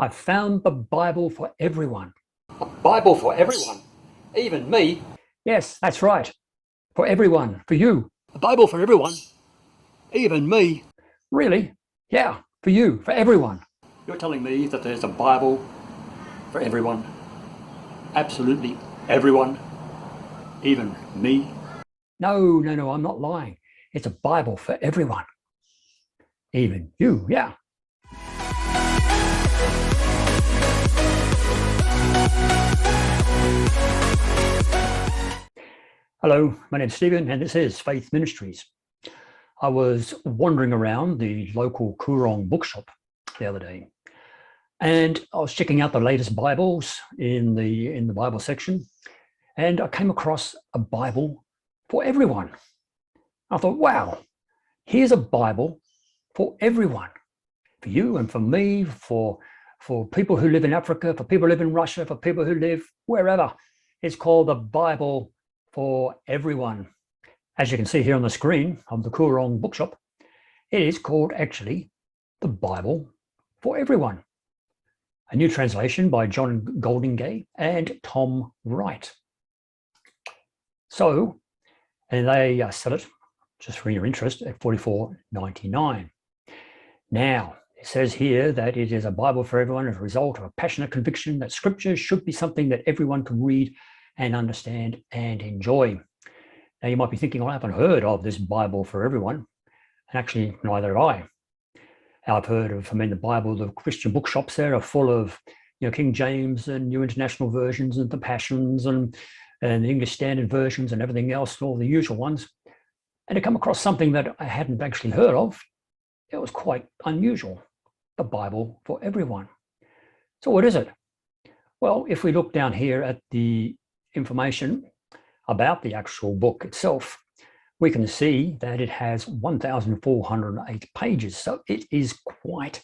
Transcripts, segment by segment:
I've found the Bible for everyone. A Bible for everyone, even me. Yes, that's right. For everyone, for you. A Bible for everyone, even me. Really? Yeah, for you, for everyone. You're telling me that there's a Bible for everyone? Absolutely everyone, even me? No, I'm not lying. It's a Bible for everyone. Even you, yeah. Hello, my name's Stephen, and this is Faith Ministries. I was wandering around the local Coorong bookshop the other day, and I was checking out the latest Bibles in the Bible section, and I came across a Bible for everyone. I thought, wow, here's a Bible for everyone, for you and for me, for people who live in Africa, for people who live in Russia, for people who live wherever. It's called the Bible for everyone. As you can see here on the screen of the Coorong bookshop, it is called actually the Bible for everyone. A new translation by John Goldinga and Tom Wright. So, and they sell it, just for your interest, at $44.99. Now, it says here that it is a Bible for everyone as a result of a passionate conviction that Scripture should be something that everyone can read and understand and enjoy. Now, you might be thinking, well, I haven't heard of this Bible for everyone. And actually, neither have I. I've heard of, the Bible, the Christian bookshops there are full of, King James and New International Versions and the Passions and the English Standard Versions and everything else, all the usual ones. And to come across something that I hadn't actually heard of, it was quite unusual. The Bible for everyone. So what is it? Well, if we look down here at the information about the actual book itself, we can see that it has 1,408 pages. So it is quite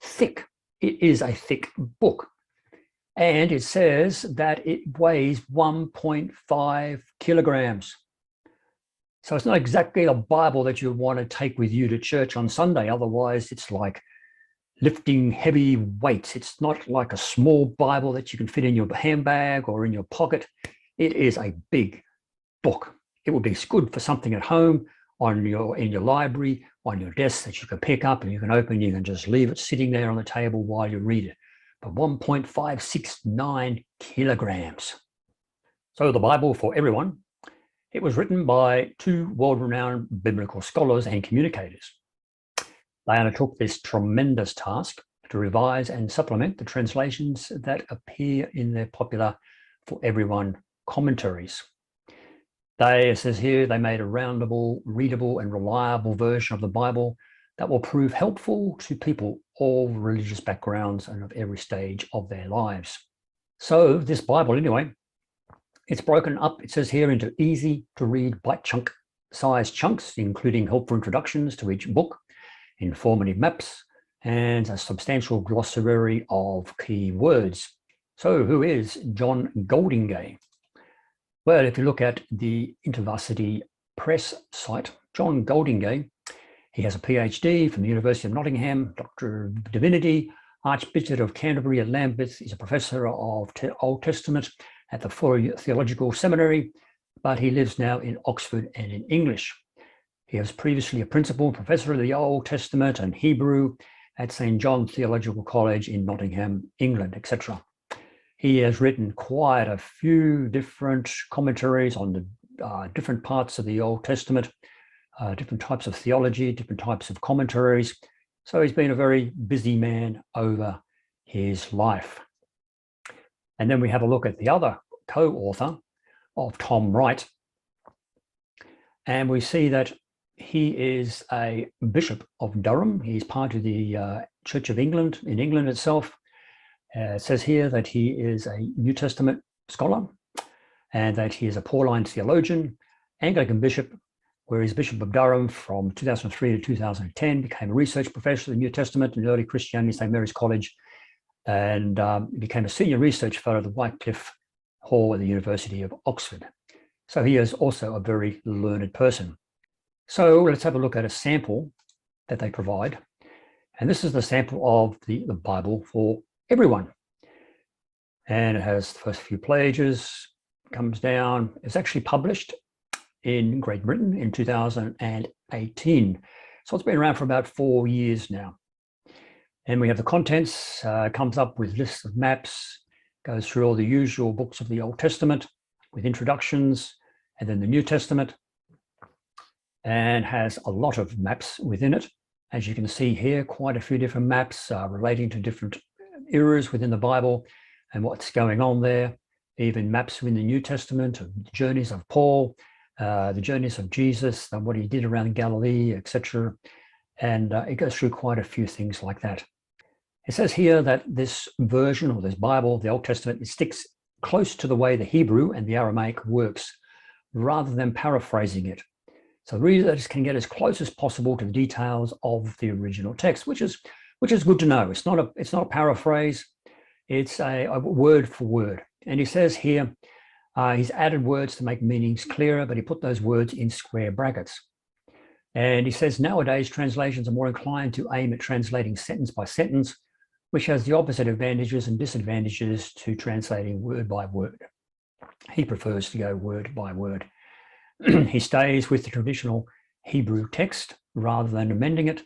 thick. It is a thick book. And it says that it weighs 1.5 kilograms. So it's not exactly a Bible that you want to take with you to church on Sunday. Otherwise, it's like lifting heavy weights. It's not like a small Bible that you can fit in your handbag or in your pocket. It is a big book. It would be good for something at home, in your library, on your desk that you can pick up and you can open. You can just leave it sitting there on the table while you read it. But 1.569 kilograms. So the Bible for everyone. It was written by two world-renowned biblical scholars and communicators. They undertook this tremendous task to revise and supplement the translations that appear in their popular For Everyone commentaries. It says here, they made a roundable, readable, and reliable version of the Bible that will prove helpful to people all religious backgrounds and of every stage of their lives. So this Bible, anyway, it's broken up, it says here, into easy to read bite-sized chunks, including helpful introductions to each book, informative maps, and a substantial glossary of key words. So who is John Goldinga? Well, if you look at the InterVarsity Press site, John Goldinga, he has a PhD from the University of Nottingham, Doctor of Divinity, Archbishop of Canterbury at Lambeth. He's a professor of Old Testament at the Fuller Theological Seminary, but he lives now in Oxford and in English. He was previously a principal professor of the Old Testament and Hebrew at St. John Theological College in Nottingham, England, etc. He has written quite a few different commentaries on the different parts of the Old Testament, different types of theology, different types of commentaries. So he's been a very busy man over his life. And then we have a look at the other co-author of Tom Wright. And we see that he is a bishop of Durham. He's part of the Church of England, in England itself. It says here that he is a New Testament scholar and that he is a Pauline theologian, Anglican bishop, where he's Bishop of Durham from 2003 to 2010, became a research professor of the New Testament and early Christianity at St. Mary's College, and became a senior research fellow at the Wycliffe Hall at the University of Oxford. So he is also a very learned person. So let's have a look at a sample that they provide. And this is the sample of the Bible for everyone. And it has the first few pages, comes down. It's actually published in Great Britain in 2018. So it's been around for about 4 years now. And we have the contents, comes up with lists of maps, goes through all the usual books of the Old Testament with introductions, and then the New Testament, and has a lot of maps within it. As you can see here, quite a few different maps relating to different eras within the Bible and what's going on there. Even maps in the New Testament of the journeys of Paul, the journeys of Jesus, and what he did around Galilee, etc. And it goes through quite a few things like that. It says here that this version or this Bible, the Old Testament, it sticks close to the way the Hebrew and the Aramaic works, rather than paraphrasing it. So readers can get as close as possible to the details of the original text, which is good to know. It's not a paraphrase. It's a word for word. And he says here, he's added words to make meanings clearer, but he put those words in square brackets. And he says nowadays translations are more inclined to aim at translating sentence by sentence, which has the opposite advantages and disadvantages to translating word by word. He prefers to go word by word. He stays with the traditional Hebrew text rather than amending it.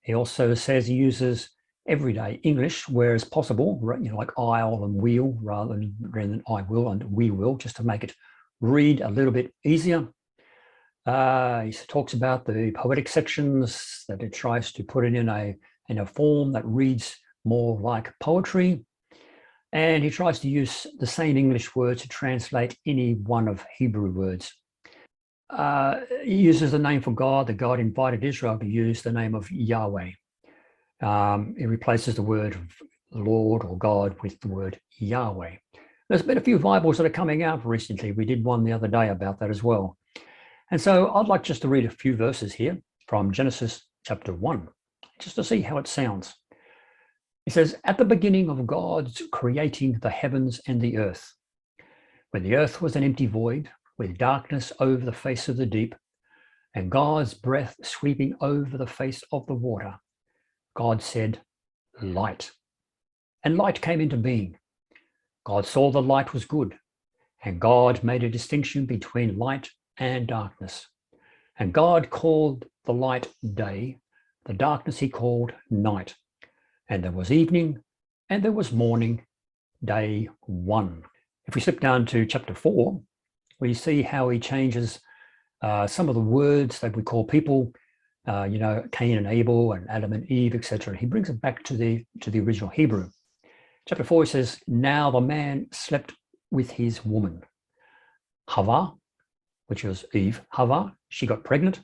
He also says he uses everyday English where as possible, like I'll and we'll rather than I will and we will, just to make it read a little bit easier. He talks about the poetic sections, that it tries to put it in a form that reads more like poetry. And he tries to use the same English word to translate any one of Hebrew words. He uses the name for God, that God invited Israel to use the name of Yahweh. He replaces the word Lord or God with the word Yahweh. There's been a few Bibles that are coming out recently. We did one the other day about that as well. And so I'd like just to read a few verses here from Genesis chapter 1, just to see how it sounds. It says, at the beginning of God's creating the heavens and the earth, when the earth was an empty void, with darkness over the face of the deep, and God's breath sweeping over the face of the water, God said, light. And light came into being. God saw the light was good, and God made a distinction between light and darkness. And God called the light day, the darkness he called night. And there was evening, and there was morning, day one. If we slip down to chapter 4, we see how he changes some of the words that we call people, Cain and Abel and Adam and Eve, etc. He brings it back to the original Hebrew. Chapter 4 says, now the man slept with his woman, Hava, which was Eve. Hava, she got pregnant,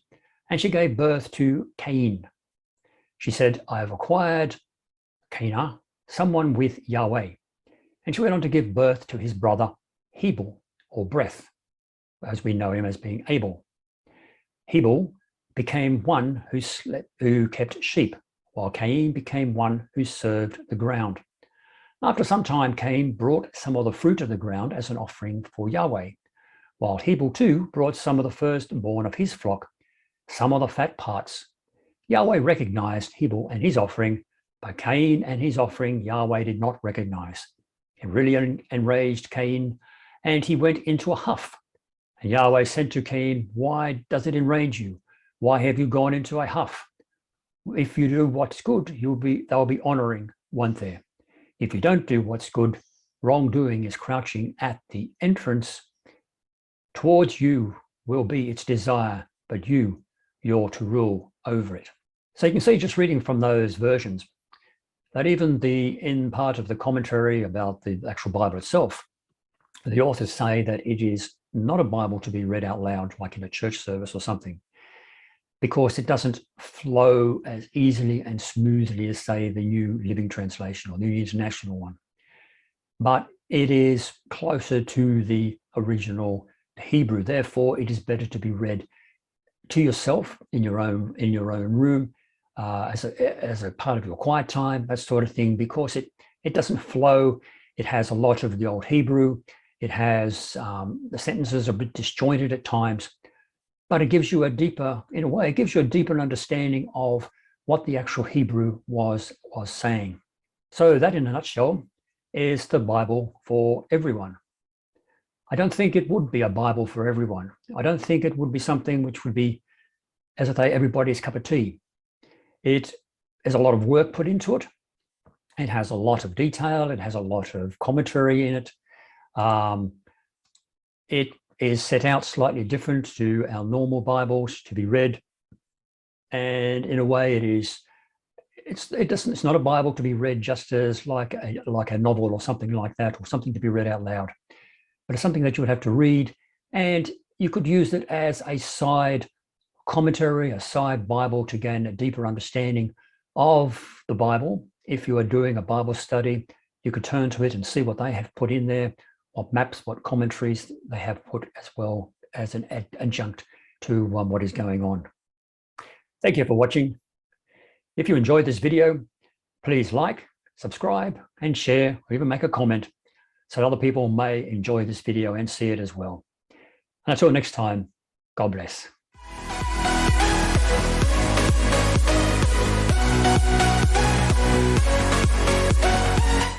and she gave birth to Cain. She said, I have acquired Cana, someone with Yahweh. And she went on to give birth to his brother Hebel, or Breath, as we know him as being Abel. Hebel became one who kept sheep, while Cain became one who served the ground. After some time, Cain brought some of the fruit of the ground as an offering for Yahweh, while Hebel too brought some of the firstborn of his flock, some of the fat parts. Yahweh recognized Hebel and his offering, but Cain and his offering Yahweh did not recognize. It really enraged Cain, and he went into a huff. And Yahweh said to Cain, why does it enrage you? Why have you gone into a huff? If you do what's good, they'll be honoring one there. If you don't do what's good, wrongdoing is crouching at the entrance. Towards you will be its desire, but you're to rule over it. So you can see, just reading from those versions, that even in part of the commentary about the actual Bible itself, the authors say that it is not a Bible to be read out loud like in a church service or something, because it doesn't flow as easily and smoothly as, say, the New Living Translation or the New International one. But it is closer to the original Hebrew. Therefore, it is better to be read to yourself in your own room, as a part of your quiet time, that sort of thing, because it doesn't flow. It has a lot of the old Hebrew. It has the sentences are a bit disjointed at times, but it gives you a deeper understanding of what the actual Hebrew was saying. So that, in a nutshell, is the Bible for everyone. I don't think it would be a Bible for everyone. I don't think it would be something which would be, as I say, everybody's cup of tea. It is a lot of work put into it. It has a lot of detail. It has a lot of commentary in it. It is set out slightly different to our normal Bibles to be read. And in a way, it's not a Bible to be read just as like a novel or something like that, or something to be read out loud. But it's something that you would have to read, and you could use it as a side commentary, a side Bible to gain a deeper understanding of the Bible. If you are doing a Bible study, you could turn to it and see what they have put in there, what maps, what commentaries they have put, as well as an adjunct to what is going on. Thank you for watching. If you enjoyed this video, please like, subscribe, and share, or even make a comment so that other people may enjoy this video and see it as well. And until next time, God bless.